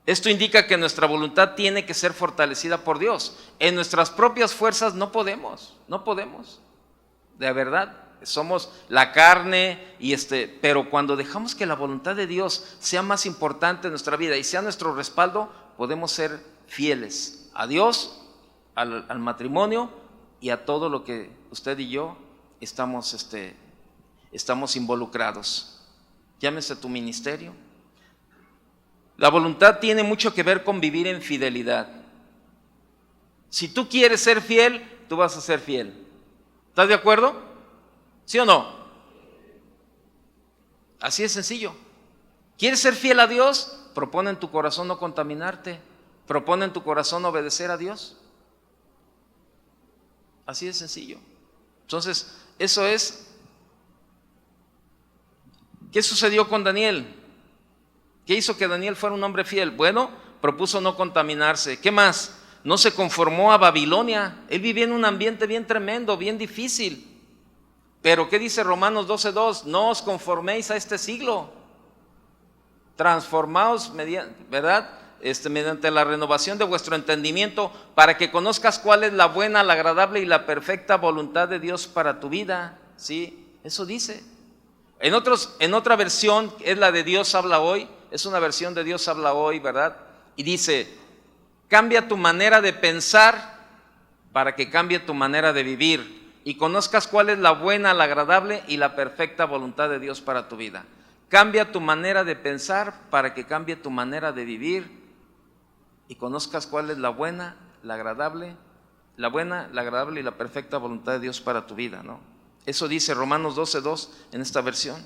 Esto indica que nuestra voluntad tiene que ser fortalecida por Dios. En nuestras propias fuerzas no podemos. De verdad, somos la carne pero cuando dejamos que la voluntad de Dios sea más importante en nuestra vida y sea nuestro respaldo, podemos ser fieles a Dios, al matrimonio y a todo lo que usted y yo estamos involucrados. Llámese tu ministerio. La voluntad tiene mucho que ver con vivir en fidelidad. Si tú quieres ser fiel, tú vas a ser fiel. ¿Estás de acuerdo? ¿Sí o no? Así es sencillo. ¿Quieres ser fiel a Dios? Propone en tu corazón no contaminarte. Propone en tu corazón obedecer a Dios. Así de sencillo. Entonces, eso es. ¿Qué sucedió con Daniel? ¿Qué hizo que Daniel fuera un hombre fiel? Bueno, propuso no contaminarse. ¿Qué más? No se conformó a Babilonia. Él vivía en un ambiente bien tremendo, bien difícil. Pero ¿qué dice Romanos 12:2? No os conforméis a este siglo. Transformaos, ¿verdad? Mediante la renovación de vuestro entendimiento, para que conozcas cuál es la buena, la agradable y la perfecta voluntad de Dios para tu vida. ¿Sí? Eso dice. En otra versión, es la de Dios habla hoy, es una versión de Dios habla hoy, ¿verdad? Y dice, cambia tu manera de pensar para que cambie tu manera de vivir y conozcas cuál es la buena, la agradable y la perfecta voluntad de Dios para tu vida. Cambia tu manera de pensar para que cambie tu manera de vivir y conozcas cuál es la buena, la agradable y la perfecta voluntad de Dios para tu vida, ¿no? Eso dice Romanos 12:2 en esta versión.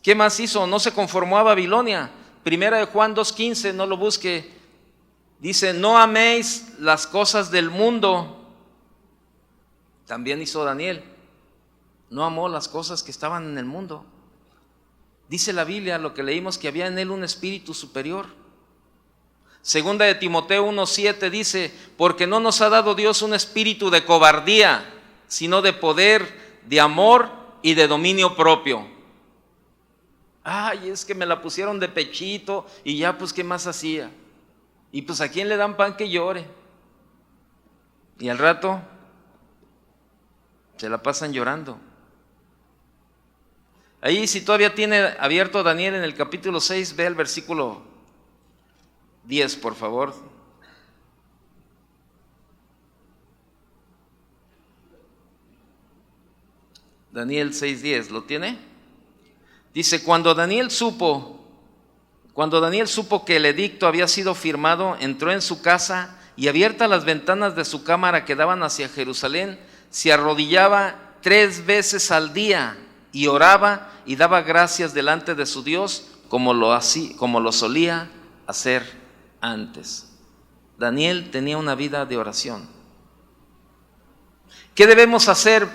¿Qué más hizo? No se conformó a Babilonia. Primera de Juan 2:15, no lo busque. Dice, no améis las cosas del mundo. También hizo Daniel. No amó las cosas que estaban en el mundo. Dice la Biblia, lo que leímos, que había en él un espíritu superior. Segunda de Timoteo 1:7 dice: porque no nos ha dado Dios un espíritu de cobardía, sino de poder, de amor y de dominio propio. Ay, es que me la pusieron de pechito y ya pues ¿qué más hacía? Y pues ¿a quién le dan pan que llore? Y al rato se la pasan llorando. Ahí, si todavía tiene abierto Daniel en el capítulo 6, ve el versículo 10, por favor. Daniel 6:10, ¿lo tiene? Dice: cuando Daniel supo que el edicto había sido firmado, entró en su casa y, abiertas las ventanas de su cámara que daban hacia Jerusalén, se arrodillaba 3 veces al día y oraba y daba gracias delante de su Dios como lo solía hacer antes. Daniel tenía una vida de oración. ¿Qué debemos hacer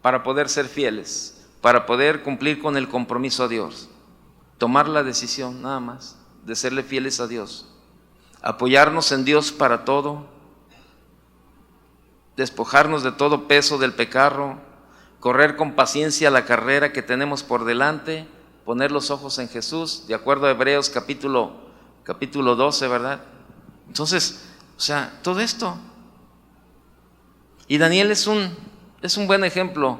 para poder ser fieles, para poder cumplir con el compromiso a Dios? Tomar la decisión nada más de serle fieles a Dios, apoyarnos en Dios para todo, despojarnos de todo peso del pecado, correr con paciencia la carrera que tenemos por delante, poner los ojos en Jesús, de acuerdo a Hebreos capítulo 12, ¿verdad? Entonces, todo esto. Y Daniel es un buen ejemplo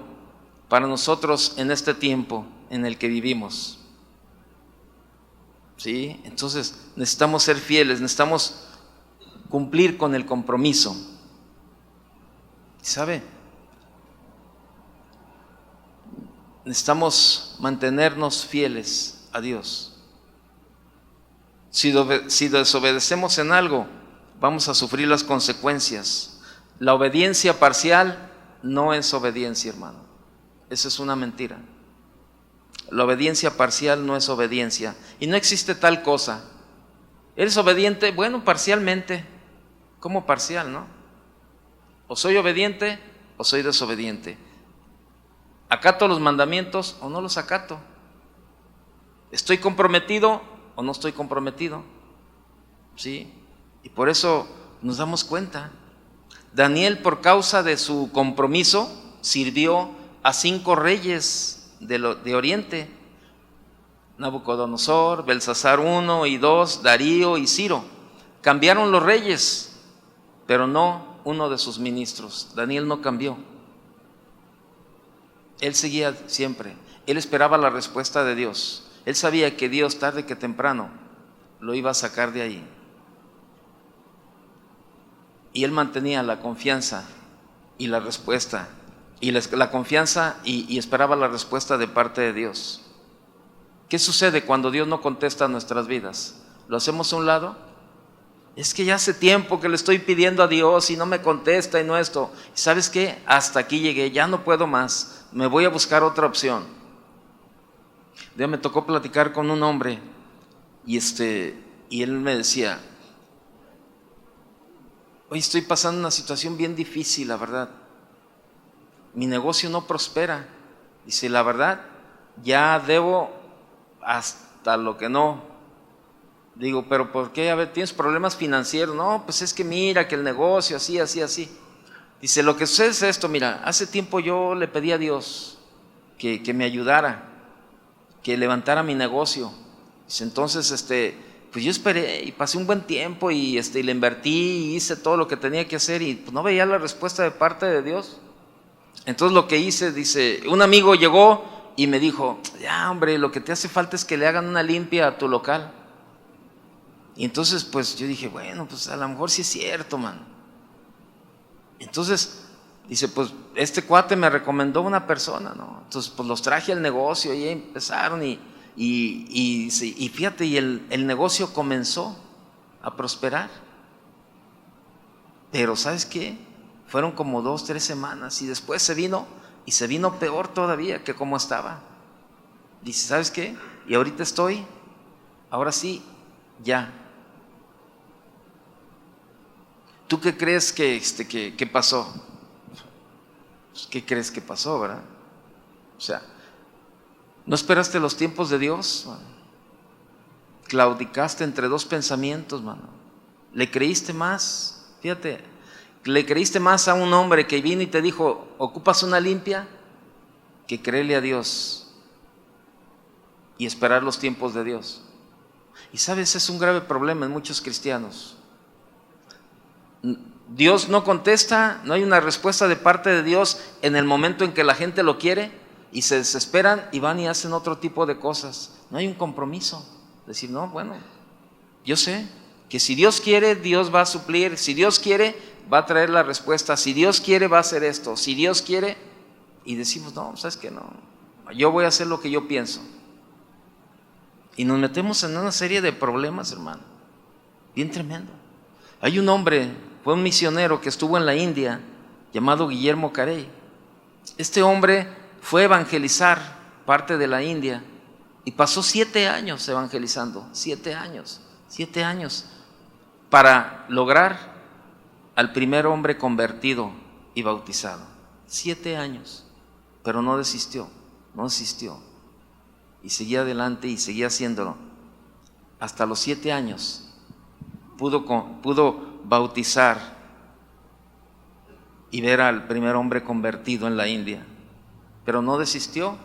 para nosotros en este tiempo en el que vivimos. ¿Sí? Entonces necesitamos ser fieles, necesitamos cumplir con el compromiso. ¿Sabe? Necesitamos mantenernos fieles a Dios. Si desobedecemos en algo, vamos a sufrir las consecuencias. La obediencia parcial no es obediencia, hermano. Esa es una mentira. La obediencia parcial no es obediencia. Y no existe tal cosa. ¿Eres obediente? Bueno, parcialmente. ¿Cómo parcial, no? O soy obediente o soy desobediente. ¿Acato los mandamientos o no los acato? ¿Estoy comprometido o no estoy comprometido? ¿Sí? Y por eso nos damos cuenta. Daniel, por causa de su compromiso, sirvió a 5 reyes de Oriente: Nabucodonosor, Belsasar 1 y 2, Darío y Ciro. Cambiaron los reyes, pero no uno de sus ministros. Daniel no cambió. Él seguía siempre. Él esperaba la respuesta de Dios. Él sabía que Dios, tarde que temprano, lo iba a sacar de ahí. Y él mantenía la confianza y la respuesta, y la confianza y esperaba la respuesta de parte de Dios. ¿Qué sucede cuando Dios no contesta nuestras vidas? ¿Lo hacemos a un lado? Es que ya hace tiempo que le estoy pidiendo a Dios y no me contesta y no esto. ¿Sabes qué? Hasta aquí llegué, ya no puedo más, me voy a buscar otra opción. Ya me tocó platicar con un hombre y él me decía: hoy estoy pasando una situación bien difícil, la verdad. Mi negocio no prospera. Dice: la verdad, ya debo hasta lo que no. Digo: ¿pero por qué? A ver, ¿tienes problemas financieros? No, pues es que mira que el negocio así. Dice: lo que sucede es esto, mira, hace tiempo yo le pedí a Dios que me ayudara, que levantara mi negocio. Dice: entonces, pues yo esperé y pasé un buen tiempo y le invertí y hice todo lo que tenía que hacer y pues no veía la respuesta de parte de Dios. Entonces lo que hice, dice, un amigo llegó y me dijo: ya, hombre, lo que te hace falta es que le hagan una limpia a tu local. Y entonces pues yo dije: bueno, pues a lo mejor sí es cierto, man. Entonces dice: pues este cuate me recomendó una persona, ¿no? Entonces pues los traje al negocio y empezaron y fíjate, y el negocio comenzó a prosperar. Pero ¿sabes qué? Fueron como 2, 3 semanas y después se vino peor todavía que como estaba. Dice: ¿sabes qué? Y ahorita ahora sí, ya. ¿Tú qué crees que pasó? Pues, ¿qué crees que pasó, verdad? ¿no esperaste los tiempos de Dios? claudicaste entre dos pensamientos, mano. Le creíste más, fíjate, le creíste más a un hombre que vino y te dijo, ¿ocupas una limpia? Que creerle a Dios y esperar los tiempos de Dios. Y sabes, es un grave problema en muchos cristianos. Dios no contesta, no hay una respuesta de parte de Dios en el momento en que la gente lo quiere, y se desesperan y van y hacen otro tipo de cosas. No hay un compromiso. Decir, no, bueno, yo sé que si Dios quiere, Dios va a suplir. Si Dios quiere, va a traer la respuesta. Si Dios quiere, va a hacer esto. Si Dios quiere, y decimos, no, sabes que no, yo voy a hacer lo que yo pienso. Y nos metemos en una serie de problemas, hermano, bien tremendo. Hay un hombre, fue un misionero que estuvo en la India, llamado Guillermo Carey. Este hombre fue a evangelizar parte de la India y pasó 7 años evangelizando, 7 años, para lograr al primer hombre convertido y bautizado. 7 años, pero no desistió, y seguía adelante y seguía haciéndolo. Hasta los 7 años pudo bautizar y ver al primer hombre convertido en la India, pero no desistió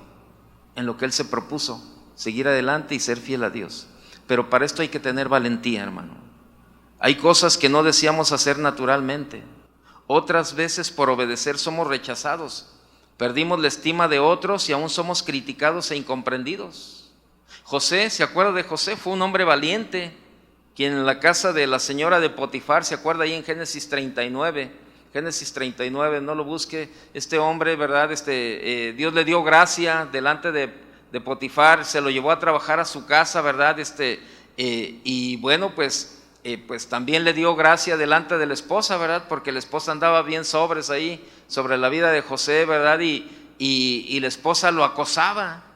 en lo que él se propuso, seguir adelante y ser fiel a Dios. Pero para esto hay que tener valentía, hermano. Hay cosas que no deseamos hacer naturalmente. Otras veces por obedecer somos rechazados, perdimos la estima de otros y aún somos criticados e incomprendidos. José, ¿se acuerda de José? Fue un hombre valiente, quien en la casa de la señora de Potifar, ¿se acuerda ahí en Génesis 39? Génesis 39, no lo busque. Este hombre, ¿verdad? Dios le dio gracia delante de Potifar, se lo llevó a trabajar a su casa, ¿verdad? Y bueno, pues también le dio gracia delante de la esposa, ¿verdad? Porque la esposa andaba bien sobres ahí sobre la vida de José, ¿verdad? Y la esposa lo acosaba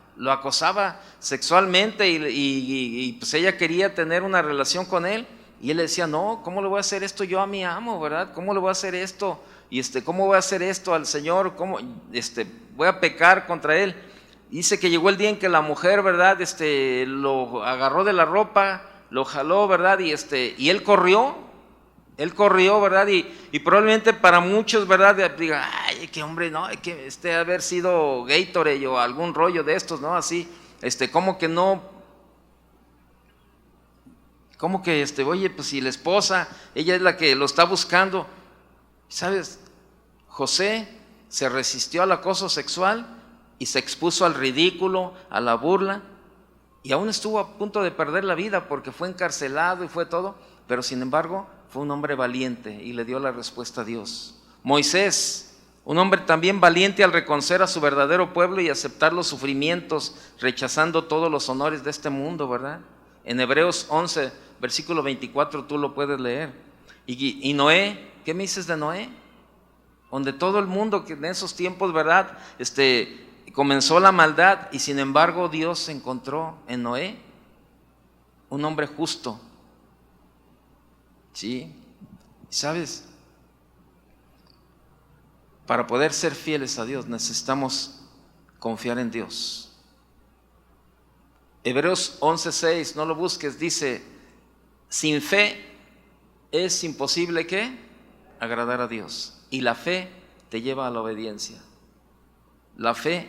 sexualmente y pues ella quería tener una relación con él. Y él le decía, no, ¿cómo le voy a hacer esto yo a mi amo, verdad? ¿Cómo le voy a hacer esto? Y ¿cómo voy a hacer esto al Señor? ¿Cómo voy a pecar contra él? Dice que llegó el día en que la mujer, ¿verdad? Lo agarró de la ropa, lo jaló, ¿verdad? Y él corrió, ¿verdad? Y probablemente para muchos, ¿verdad? Diga, ay, qué hombre, no, que haber sido Gatorade o algún rollo de estos, ¿no? Así, ¿cómo que no? ¿Cómo que oye, pues si la esposa, ella es la que lo está buscando? ¿Sabes? José se resistió al acoso sexual y se expuso al ridículo, a la burla, y aún estuvo a punto de perder la vida porque fue encarcelado y fue todo, pero sin embargo fue un hombre valiente y le dio la respuesta a Dios. Moisés, un hombre también valiente al reconocer a su verdadero pueblo y aceptar los sufrimientos, rechazando todos los honores de este mundo, ¿verdad? En Hebreos 11, versículo 24, tú lo puedes leer. Y Noé, ¿qué me dices de Noé? Donde todo el mundo que en esos tiempos, ¿verdad? Comenzó la maldad, y sin embargo Dios encontró en Noé un hombre justo. ¿Sí? ¿Sabes? Para poder ser fieles a Dios necesitamos confiar en Dios. Hebreos 11:6, no lo busques, dice, sin fe es imposible, ¿qué? Agradar a Dios. Y la fe te lleva a la obediencia. La fe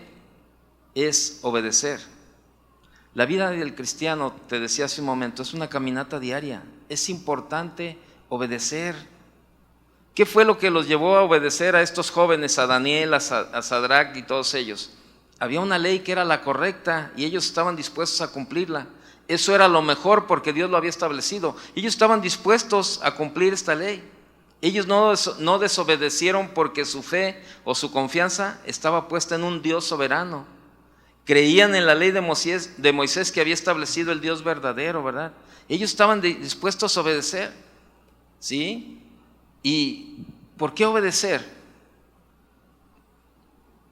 es obedecer. La vida del cristiano, te decía hace un momento, es una caminata diaria. Es importante obedecer. ¿Qué fue lo que los llevó a obedecer a estos jóvenes, a Daniel, a Sadrach y todos ellos? Había una ley que era la correcta y ellos estaban dispuestos a cumplirla. Eso era lo mejor porque Dios lo había establecido. Ellos estaban dispuestos a cumplir esta ley. Ellos no desobedecieron porque su fe o su confianza estaba puesta en un Dios soberano. Creían en la ley de Moisés que había establecido el Dios verdadero, ¿verdad? Ellos estaban dispuestos a obedecer, ¿sí? ¿Y por qué obedecer?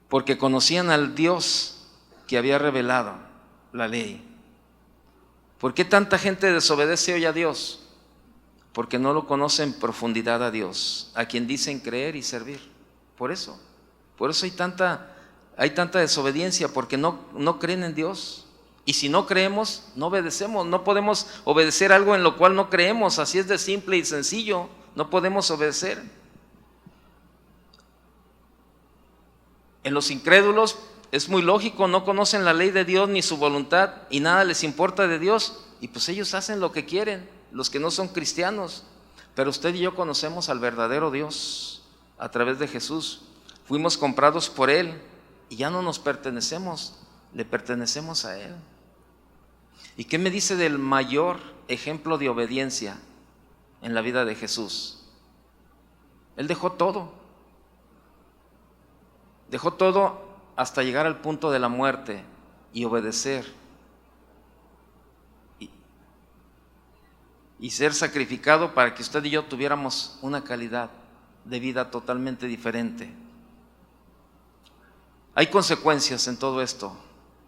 Porque conocían al Dios que había revelado la ley. ¿Por qué tanta gente desobedece hoy a Dios? Porque no lo conoce en profundidad a Dios, a quien dicen creer y servir. Por eso hay tanta desobediencia, porque no creen en Dios. Y si no creemos, no obedecemos. No podemos obedecer algo en lo cual no creemos. Así es de simple y sencillo. No podemos obedecer. En los incrédulos es muy lógico, no conocen la ley de Dios ni su voluntad y nada les importa de Dios. Y pues ellos hacen lo que quieren, los que no son cristianos. Pero usted y yo conocemos al verdadero Dios a través de Jesús. Fuimos comprados por Él y ya no nos pertenecemos, le pertenecemos a Él. ¿Y qué me dice del mayor ejemplo de obediencia en la vida de Jesús? Él dejó todo hasta llegar al punto de la muerte y obedecer y ser sacrificado para que usted y yo tuviéramos una calidad de vida totalmente diferente. Hay consecuencias en todo esto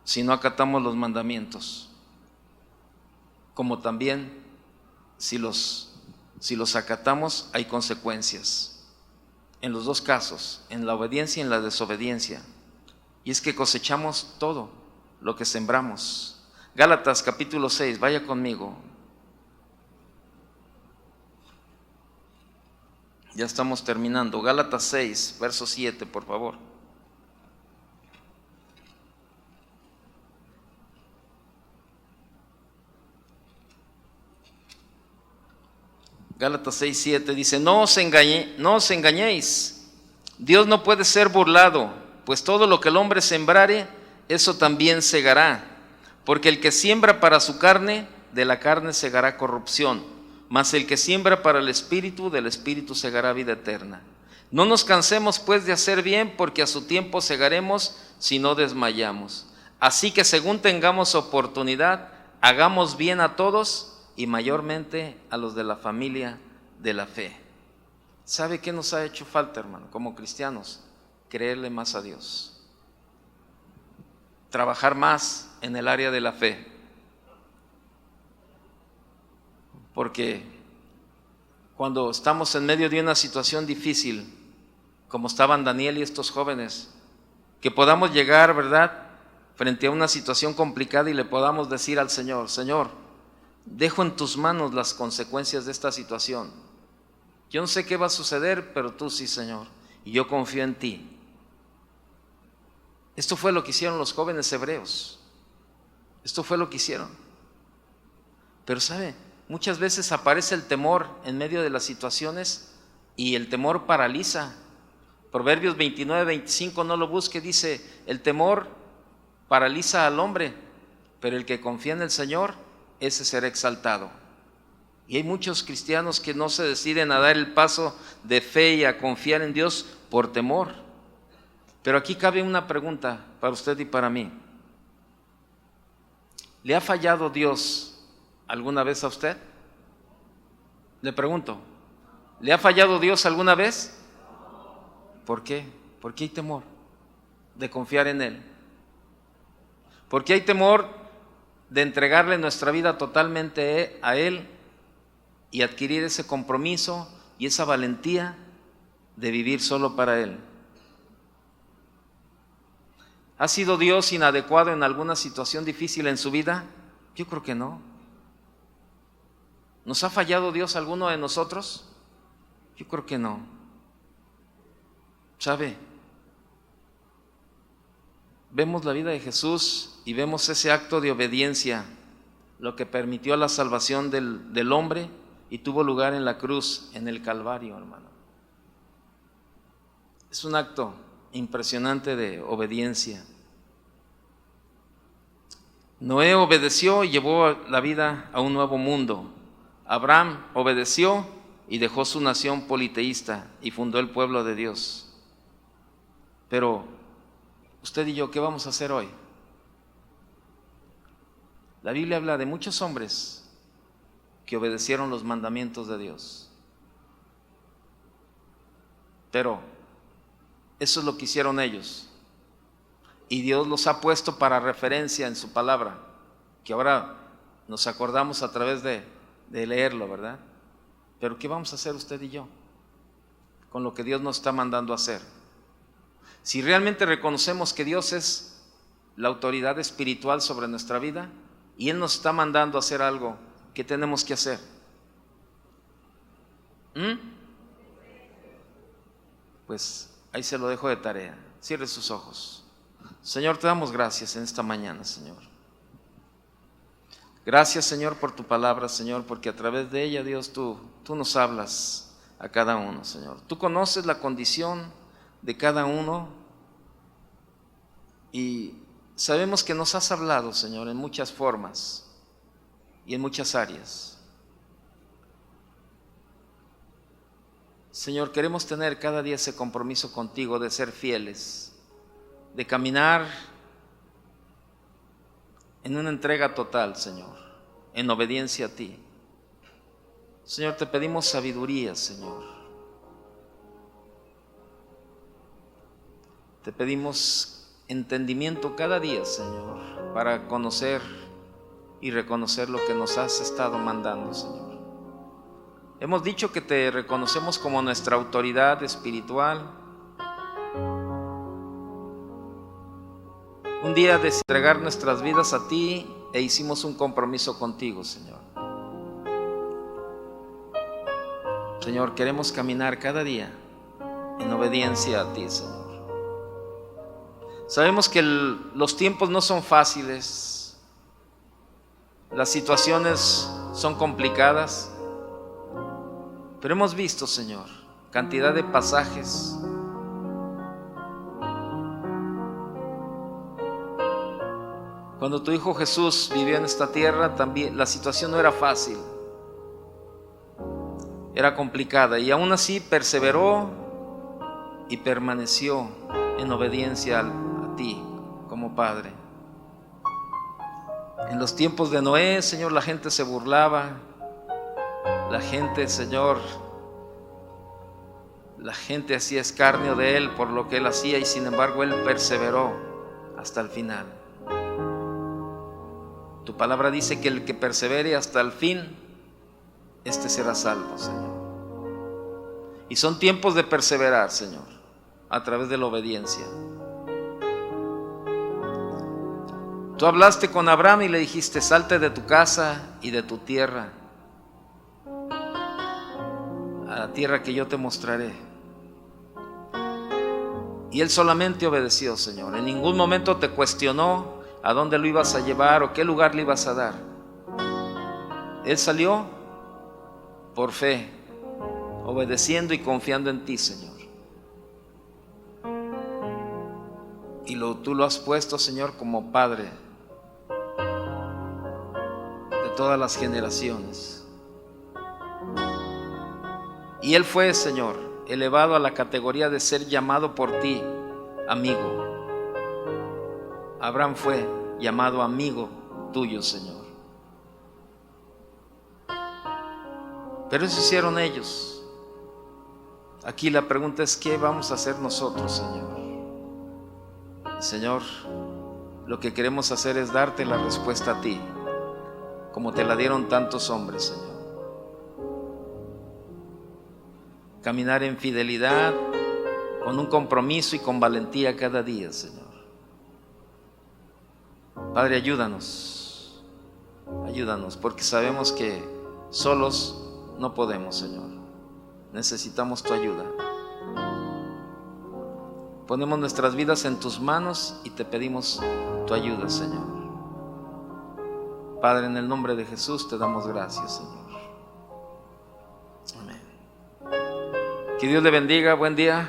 si no acatamos los mandamientos, como también si los acatamos hay consecuencias. En los dos casos, en la obediencia y en la desobediencia. Y es que cosechamos todo lo que sembramos. Gálatas capítulo 6, vaya conmigo. Ya estamos terminando. Gálatas 6, verso 7, por favor. Gálatas 6, 7 dice: no os engañéis, Dios no puede ser burlado, pues todo lo que el hombre sembrare, eso también segará. Porque el que siembra para su carne, de la carne segará corrupción, mas el que siembra para el Espíritu, del Espíritu segará vida eterna. No nos cansemos pues de hacer bien, porque a su tiempo segaremos si no desmayamos. Así que según tengamos oportunidad, hagamos bien a todos, y mayormente a los de la familia de la fe. ¿Sabe qué nos ha hecho falta, hermano, como cristianos? Creerle más a Dios. Trabajar más en el área de la fe. Porque cuando estamos en medio de una situación difícil, como estaban Daniel y estos jóvenes, que podamos llegar, ¿verdad?, frente a una situación complicada y le podamos decir al Señor: Señor, dejo en tus manos las consecuencias de esta situación. Yo no sé qué va a suceder, pero tú sí, Señor, y yo confío en ti. Esto fue lo que hicieron los jóvenes hebreos. Esto fue lo que hicieron. Pero ¿sabe? Muchas veces aparece el temor en medio de las situaciones y el temor paraliza. Proverbios 29, 25, no lo busque, dice: el temor paraliza al hombre, pero el que confía en el Señor, ese será exaltado. Y hay muchos cristianos que no se deciden a dar el paso de fe y a confiar en Dios por temor. Pero aquí cabe una pregunta para usted y para mí. ¿Le ha fallado Dios alguna vez a usted? Le pregunto, ¿le ha fallado Dios alguna vez? ¿Por qué? ¿Por qué hay temor de confiar en Él? ¿Por qué hay temor de entregarle nuestra vida totalmente a Él y adquirir ese compromiso y esa valentía de vivir solo para Él? ¿Ha sido Dios inadecuado en alguna situación difícil en su vida? Yo creo que no. ¿Nos ha fallado Dios alguno de nosotros? Yo creo que no. ¿Sabe? Vemos la vida de Jesús y vemos ese acto de obediencia, lo que permitió la salvación del hombre y tuvo lugar en la cruz, en el Calvario, hermano. Es un acto impresionante de obediencia. Noé obedeció y llevó la vida a un nuevo mundo. Abraham obedeció y dejó su nación politeísta y fundó el pueblo de Dios. Pero usted y yo, ¿qué vamos a hacer hoy? La Biblia habla de muchos hombres que obedecieron los mandamientos de Dios. Pero eso es lo que hicieron ellos. Y Dios los ha puesto para referencia en su palabra, que ahora nos acordamos a través de leerlo, ¿verdad? Pero ¿qué vamos a hacer usted y yo con lo que Dios nos está mandando a hacer? Si realmente reconocemos que Dios es la autoridad espiritual sobre nuestra vida y Él nos está mandando a hacer algo que tenemos que hacer. Pues ahí se lo dejo de tarea. Cierre sus ojos. Señor, te damos gracias en esta mañana, Señor. Gracias, Señor, por tu palabra, Señor, porque a través de ella, Dios, tú nos hablas a cada uno, Señor. Tú conoces la condición de cada uno y sabemos que nos has hablado, Señor, en muchas formas y en muchas áreas. Señor, queremos tener cada día ese compromiso contigo de ser fieles, de caminar en una entrega total, Señor, en obediencia a ti. Señor, te pedimos sabiduría, Señor. Te pedimos entendimiento cada día, Señor, para conocer y reconocer lo que nos has estado mandando, Señor. Hemos dicho que te reconocemos como nuestra autoridad espiritual. Un día de entregar nuestras vidas a ti e hicimos un compromiso contigo, Señor. Señor, queremos caminar cada día en obediencia a ti, Señor. Sabemos que los tiempos no son fáciles, las situaciones son complicadas, pero hemos visto, Señor, cantidad de pasajes cuando tu Hijo Jesús vivió en esta tierra. También la situación no era fácil, era complicada, y aún así perseveró y permaneció en obediencia a ti como Padre. En los tiempos de Noé, Señor, la gente se burlaba, la gente, Señor, la gente hacía escarnio de él por lo que él hacía, y sin embargo él perseveró hasta el final. Tu palabra dice que el que persevere hasta el fin, este será salvo, Señor. Y son tiempos de perseverar, Señor, a través de la obediencia. Tú hablaste con Abraham y le dijiste: salte de tu casa y de tu tierra a la tierra que yo te mostraré. Y él solamente obedeció, Señor. En ningún momento te cuestionó a dónde lo ibas a llevar o qué lugar le ibas a dar. Él salió por fe, obedeciendo y confiando en ti, Señor. Y tú lo has puesto, Señor, como Padre de todas las generaciones. Y él fue, Señor, elevado a la categoría de ser llamado por ti amigo. Abraham fue llamado amigo tuyo, Señor. Pero eso hicieron ellos. Aquí la pregunta es: ¿qué vamos a hacer nosotros, Señor? Y, Señor, lo que queremos hacer es darte la respuesta a ti, como te la dieron tantos hombres, Señor. Caminar en fidelidad, con un compromiso y con valentía cada día, Señor. Padre, ayúdanos, porque sabemos que solos no podemos, Señor. Necesitamos tu ayuda. Ponemos nuestras vidas en tus manos y te pedimos tu ayuda, Señor. Padre, en el nombre de Jesús te damos gracias, Señor. Amén. Que Dios le bendiga. Buen día.